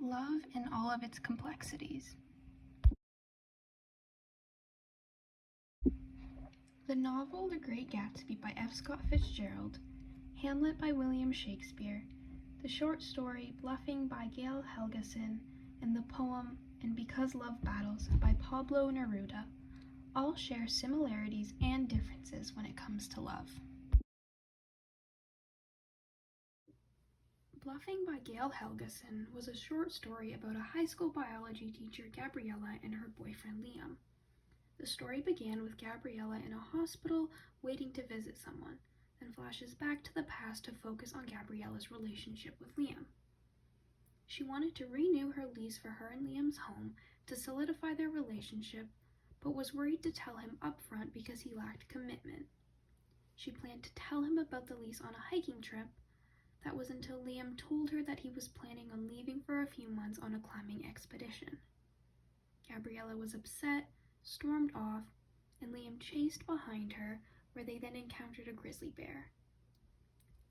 Love in all of its complexities. The novel The Great Gatsby by F. Scott Fitzgerald, Hamlet by William Shakespeare, the short story Bluffing by Gail Helgason, and the poem And Because Love Battles by Pablo Neruda all share similarities and differences when it comes to love. Bluffing by Gail Helgason was a short story about a high school biology teacher, Gabriella, and her boyfriend, Liam. The story began with Gabriella in a hospital waiting to visit someone, then flashes back to the past to focus on Gabriella's relationship with Liam. She wanted to renew her lease for her and Liam's home to solidify their relationship, but was worried to tell him up front because he lacked commitment. She planned to tell him about the lease on a hiking trip. That was until Liam told her that he was planning on leaving for a few months on a climbing expedition. Gabriella was upset, stormed off, and Liam chased behind her, where they then encountered a grizzly bear.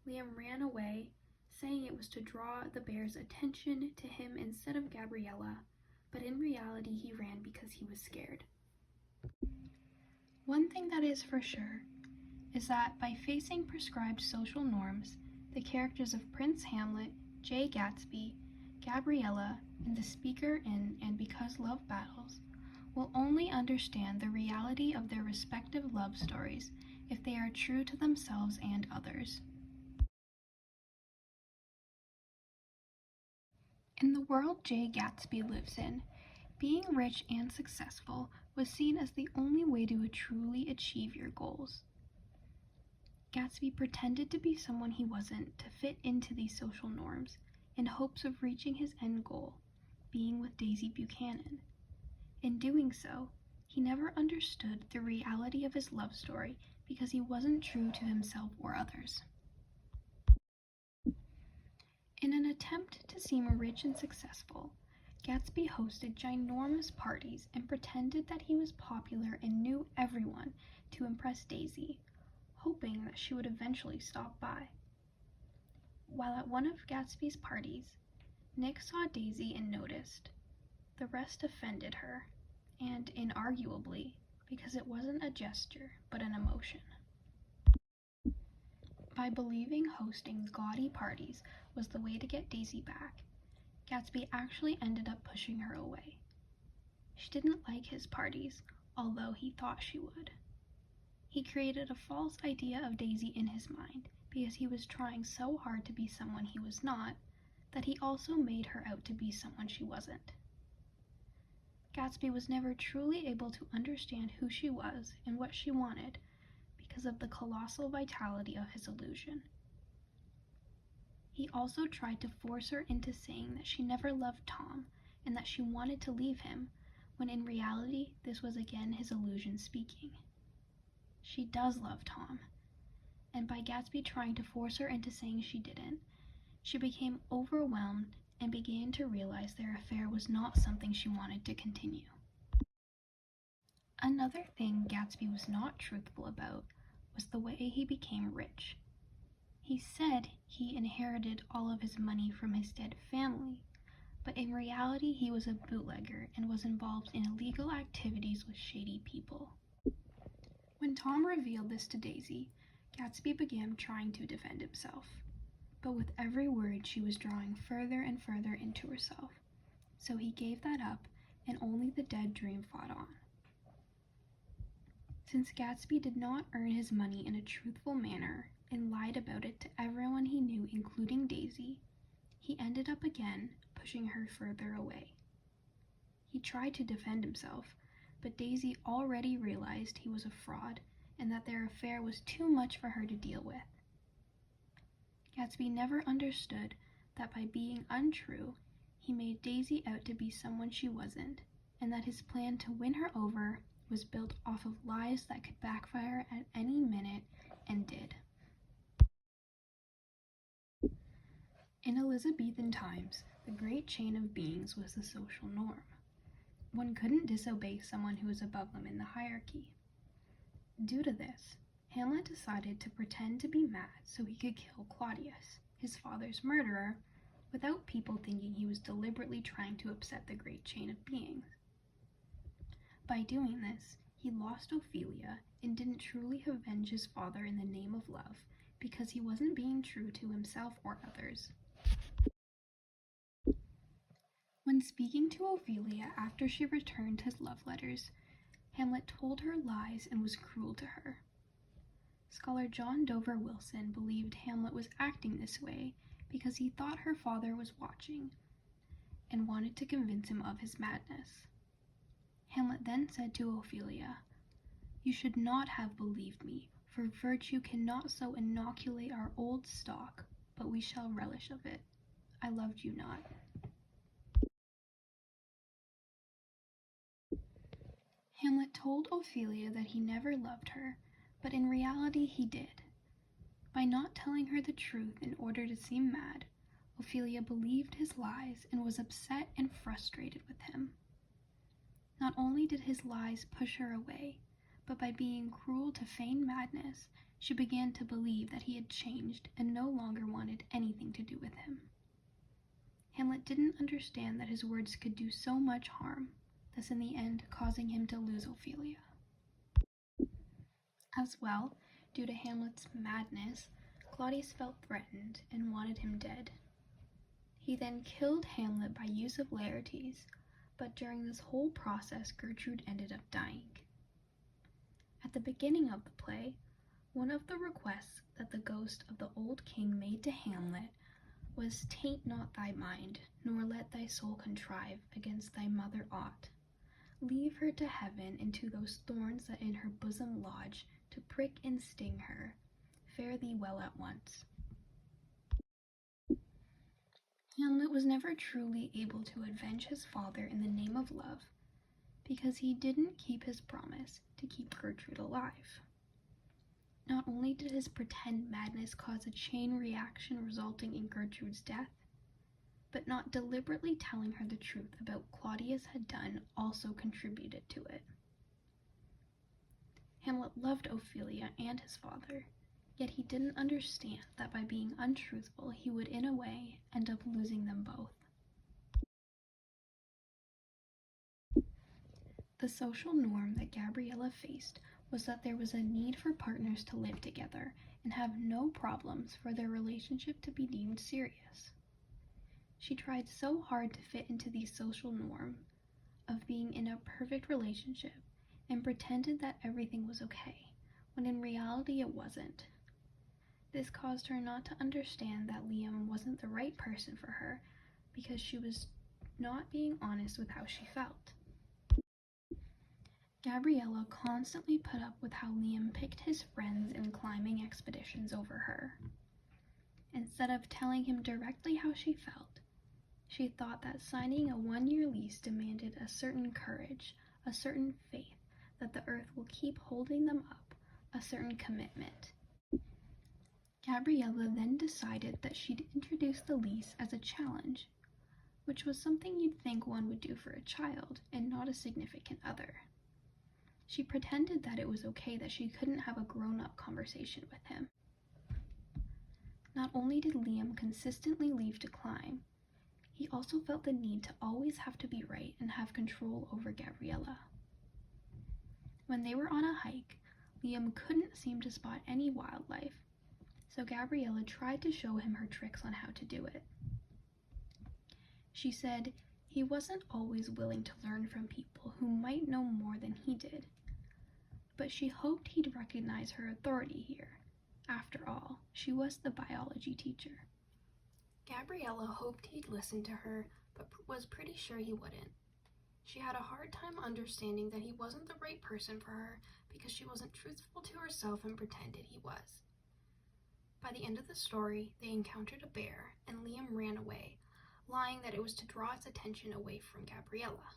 Liam ran away, saying it was to draw the bear's attention to him instead of Gabriella, but in reality he ran because he was scared. One thing that is for sure is that by facing prescribed social norms, the characters of Prince Hamlet, J. Gatsby, Gabriella, and the speaker in And Because Love Battles will only understand the reality of their respective love stories if they are true to themselves and others. In the world J. Gatsby lives in, being rich and successful was seen as the only way to truly achieve your goals. Gatsby pretended to be someone he wasn't to fit into these social norms in hopes of reaching his end goal, being with Daisy Buchanan. In doing so, he never understood the reality of his love story because he wasn't true to himself or others. In an attempt to seem rich and successful, Gatsby hosted ginormous parties and pretended that he was popular and knew everyone to impress Daisy, hoping that she would eventually stop by. While at one of Gatsby's parties, Nick saw Daisy and noticed. The rest offended her, and inarguably, because it wasn't a gesture, but an emotion. By believing hosting gaudy parties was the way to get Daisy back, Gatsby actually ended up pushing her away. She didn't like his parties, although he thought she would. He created a false idea of Daisy in his mind because he was trying so hard to be someone he was not that he also made her out to be someone she wasn't. Gatsby was never truly able to understand who she was and what she wanted because of the colossal vitality of his illusion. He also tried to force her into saying that she never loved Tom and that she wanted to leave him, when in reality this was again his illusion speaking. She does love Tom, and by Gatsby trying to force her into saying she didn't, she became overwhelmed and began to realize their affair was not something she wanted to continue. Another thing Gatsby was not truthful about was the way he became rich. He said he inherited all of his money from his dead family, but in reality he was a bootlegger and was involved in illegal activities with shady people. When Tom revealed this to Daisy, Gatsby began trying to defend himself, but with every word she was drawing further and further into herself, so he gave that up and only the dead dream fought on. Since Gatsby did not earn his money in a truthful manner and lied about it to everyone he knew, including Daisy, he ended up again pushing her further away. He tried to defend himself, but Daisy already realized he was a fraud and that their affair was too much for her to deal with. Gatsby never understood that by being untrue, he made Daisy out to be someone she wasn't, and that his plan to win her over was built off of lies that could backfire at any minute, and did. In Elizabethan times, the great chain of beings was the social norm. One couldn't disobey someone who was above them in the hierarchy. Due to this, Hamlet decided to pretend to be mad so he could kill Claudius, his father's murderer, without people thinking he was deliberately trying to upset the great chain of beings. By doing this, he lost Ophelia and didn't truly avenge his father in the name of love, because he wasn't being true to himself or others. When speaking to Ophelia after she returned his love letters, Hamlet told her lies and was cruel to her. Scholar John Dover Wilson believed Hamlet was acting this way because he thought her father was watching and wanted to convince him of his madness. Hamlet then said to Ophelia, "You should not have believed me, for virtue cannot so inoculate our old stock, but we shall relish of it. I loved you not." Hamlet told Ophelia that he never loved her, but in reality he did. By not telling her the truth in order to seem mad, Ophelia believed his lies and was upset and frustrated with him. Not only did his lies push her away, but by being cruel to feign madness, she began to believe that he had changed and no longer wanted anything to do with him. Hamlet didn't understand that his words could do so much harm, thus in the end causing him to lose Ophelia. As well, due to Hamlet's madness, Claudius felt threatened and wanted him dead. He then killed Hamlet by use of Laertes, but during this whole process Gertrude ended up dying. At the beginning of the play, one of the requests that the ghost of the old king made to Hamlet was, "Taint not thy mind, nor let thy soul contrive against thy mother aught. Leave her to heaven and to those thorns that in her bosom lodge, to prick and sting her. Fare thee well at once." Hamlet was never truly able to avenge his father in the name of love, because he didn't keep his promise to keep Gertrude alive. Not only did his pretend madness cause a chain reaction resulting in Gertrude's death, but not deliberately telling her the truth about what Claudius had done also contributed to it. Hamlet loved Ophelia and his father, yet he didn't understand that by being untruthful he would in a way end up losing them both. The social norm that Gabriella faced was that there was a need for partners to live together and have no problems for their relationship to be deemed serious. She tried so hard to fit into the social norm of being in a perfect relationship and pretended that everything was okay, when in reality it wasn't. This caused her not to understand that Liam wasn't the right person for her because she was not being honest with how she felt. Gabriella constantly put up with how Liam picked his friends in climbing expeditions over her. Instead of telling him directly how she felt, she thought that signing a 1-year lease demanded a certain courage, a certain faith that the earth will keep holding them up, a certain commitment. Gabriella then decided that she'd introduce the lease as a challenge, which was something you'd think one would do for a child and not a significant other. She pretended that it was okay that she couldn't have a grown-up conversation with him. Not only did Liam consistently leave to climb, he also felt the need to always have to be right and have control over Gabriella. When they were on a hike, Liam couldn't seem to spot any wildlife, so Gabriella tried to show him her tricks on how to do it. She said he wasn't always willing to learn from people who might know more than he did, but she hoped he'd recognize her authority here. After all, she was the biology teacher. Gabriella hoped he'd listen to her, but was pretty sure he wouldn't. She had a hard time understanding that he wasn't the right person for her because she wasn't truthful to herself and pretended he was. By the end of the story, they encountered a bear, and Liam ran away, lying that it was to draw its attention away from Gabriella.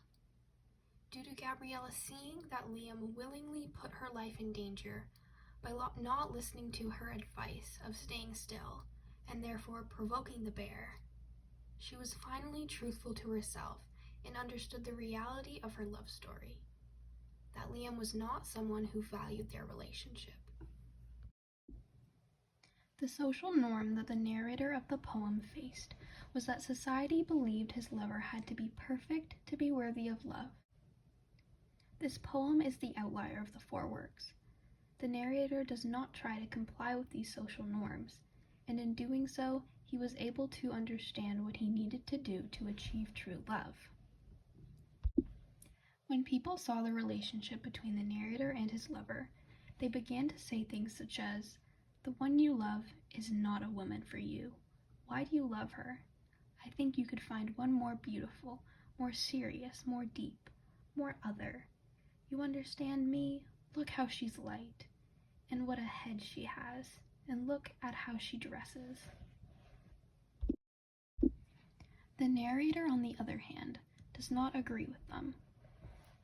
Due to Gabriella seeing that Liam willingly put her life in danger by not listening to her advice of staying still, and therefore provoking the bear, she was finally truthful to herself and understood the reality of her love story, that Liam was not someone who valued their relationship. The social norm that the narrator of the poem faced was that society believed his lover had to be perfect to be worthy of love. This poem is the outlier of the four works. The narrator does not try to comply with these social norms, and in doing so, he was able to understand what he needed to do to achieve true love. When people saw the relationship between the narrator and his lover, they began to say things such as, "The one you love is not a woman for you. Why do you love her? I think you could find one more beautiful, more serious, more deep, more other. You understand me? Look how she's light, and what a head she has, and look at how she dresses." The narrator, on the other hand, does not agree with them.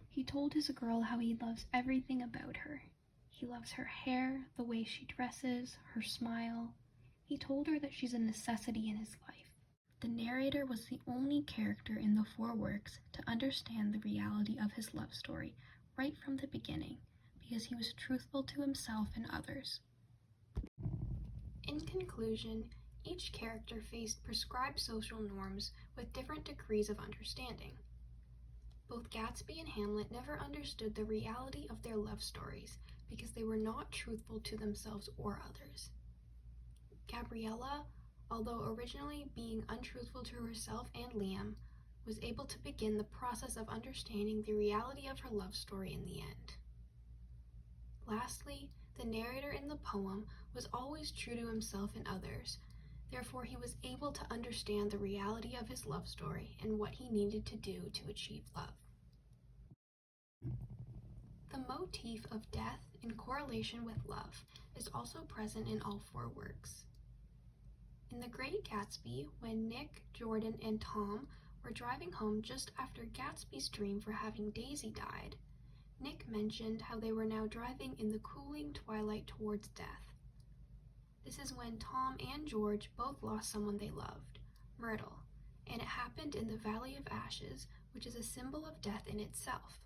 He told his girl how he loves everything about her. He loves her hair, the way she dresses, her smile. He told her that she's a necessity in his life. The narrator was the only character in the four works to understand the reality of his love story right from the beginning, because he was truthful to himself and others. In conclusion, each character faced prescribed social norms with different degrees of understanding. Both Gatsby and Hamlet never understood the reality of their love stories because they were not truthful to themselves or others. Gabriella, although originally being untruthful to herself and Liam, was able to begin the process of understanding the reality of her love story in the end. Lastly, the narrator in the poem was always true to himself and others, therefore he was able to understand the reality of his love story and what he needed to do to achieve love. The motif of death in correlation with love is also present in all four works. In The Great Gatsby, when Nick, Jordan, and Tom were driving home just after Gatsby's dream for having Daisy died, Nick mentioned how they were now driving in the cooling twilight towards death. This is when Tom and George both lost someone they loved, Myrtle, and it happened in the Valley of Ashes, which is a symbol of death in itself.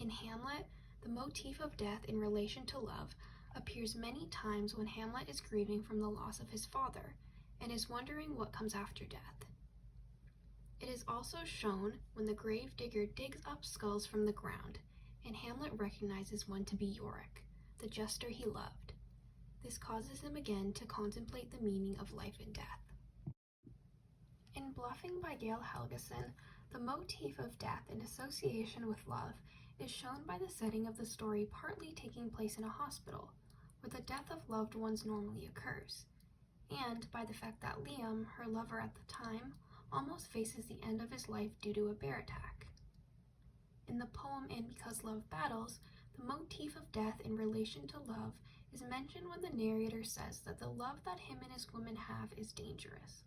In Hamlet, the motif of death in relation to love appears many times when Hamlet is grieving from the loss of his father and is wondering what comes after death. It is also shown when the gravedigger digs up skulls from the ground, and Hamlet recognizes one to be Yorick, the jester he loved. This causes him again to contemplate the meaning of life and death. In Bluffing by Gail Helgason, the motif of death in association with love is shown by the setting of the story partly taking place in a hospital, where the death of loved ones normally occurs, and by the fact that Liam, her lover at the time, almost faces the end of his life due to a bear attack. In the poem And Because Love Battles, the motif of death in relation to love is mentioned when the narrator says that the love that him and his woman have is dangerous,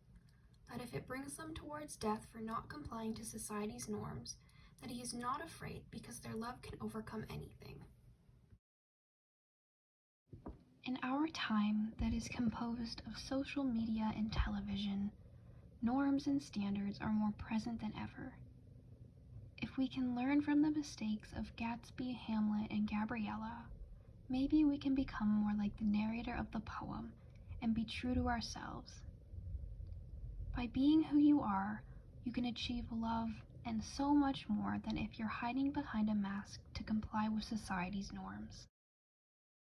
that if it brings them towards death for not complying to society's norms, that he is not afraid because their love can overcome anything. In our time that is composed of social media and television, norms and standards are more present than ever. If we can learn from the mistakes of Gatsby, Hamlet, and Gabriella, maybe we can become more like the narrator of the poem and be true to ourselves. By being who you are, you can achieve love and so much more than if you're hiding behind a mask to comply with society's norms.